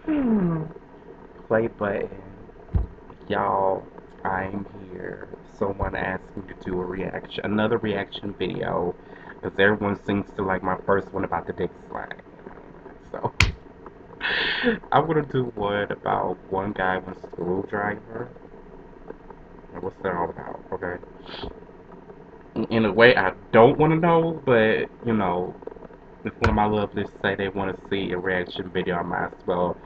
Play button. Y'all, I'm here. Someone asked me to do a reaction, another reaction video, because everyone seems to like my first one about the dick slang. So, I'm gonna do one about one guy with a screwdriver. And what's that all about, okay? In a way, I don't want to know, but, you know, if one of my lovelies say they want to see a reaction video, I might as well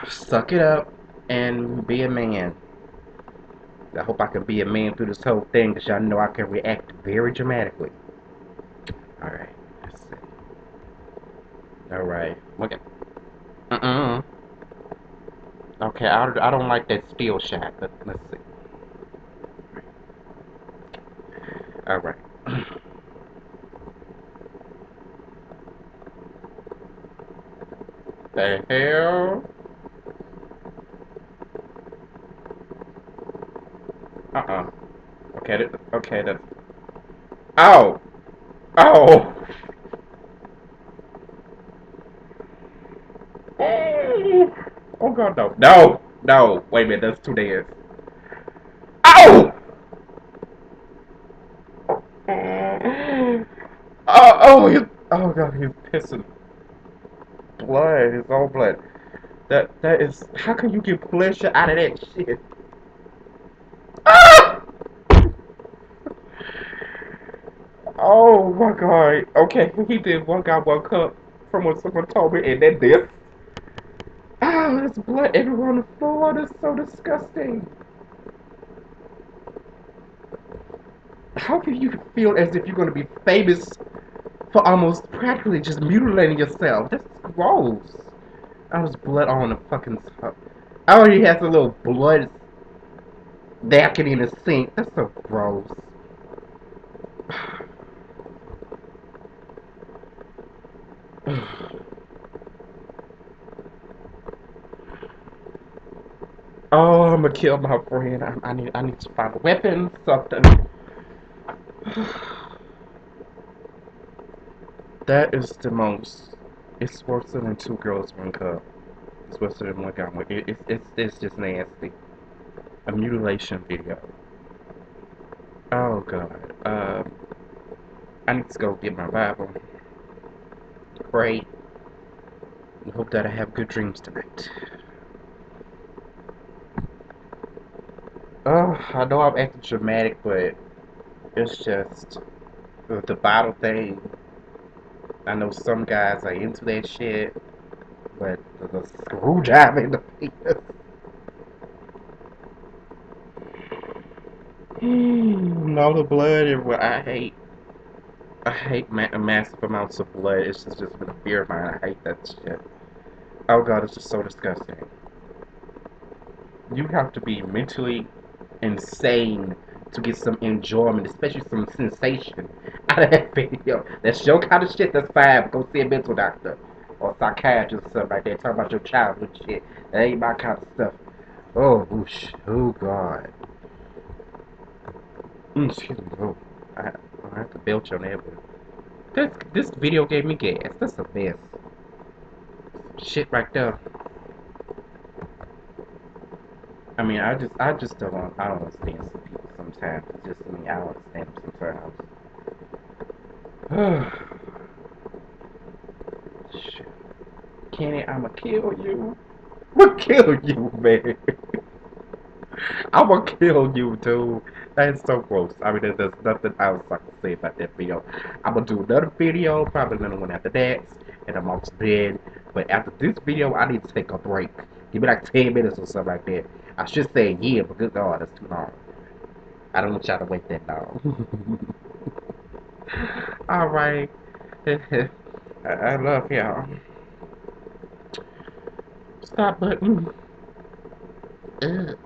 suck it up and be a man. I hope I can be a man through this whole thing, because y'all know I can react very dramatically. Alright, let's see. Alright, okay. Okay, I don't like that steel shot, but let's see. Alright. The hell? Okay, okay, that's... Oh! Oh! Oh, oh god, no. No! No! Wait a minute, that's 2 days. Oh! Oh god, he's pissing blood, his own blood. That is, how can you get pleasure out of that shit? Ah! Oh my god. Okay, he did one guy one cup from what someone told me, and then this. Ah, there's blood everywhere on the floor. That's so disgusting. How can you feel as if you're gonna be famous for almost practically just mutilating yourself? That's gross. Oh, there's blood all on the fucking top. Oh, he has a little blood napkin in the sink. That's so gross. Oh, I'm gonna kill my friend. I need to find a weapon, something. That is the most. It's worse than two girls, one cup. It's worse than one guy. It's just nasty. A mutilation video. Oh god. I need to go get my Bible. Pray. And hope that I have good dreams tonight. Oh, I know I'm acting dramatic, but it's just the bottle thing. I know some guys are into that shit, but the screwdriver in the penis. All the blood everywhere. I hate massive amounts of blood. It's just been a fear of mine. I hate that shit. Oh god, it's just so disgusting. You have to be mentally insane to get some enjoyment, especially some sensation out of that video. That's your kind of shit, that's fine. Go see a mental doctor or psychiatrist or something like that. Talk about your childhood shit. That ain't my kind of stuff. Oh, whoosh. Oh, God. Excuse me. Oh, I have to belch on that one. This video gave me gas. That's a mess. Shit right there. I mean, I just I don't understand some people sometimes. It's just me, I don't understand them sometimes. Shit. Kenny, I'ma kill you. I'ma kill you, man. I'ma kill you, dude. That is so gross. I mean, there's nothing else I can say about that video. I'm gonna do another video, probably another one after that, and I'm off to bed. But after this video, I need to take a break. Give me like 10 minutes or something like that. I should say a year, but good God, that's too long. I don't want y'all to wait that long. Alright. I love y'all. Stop button. Ugh.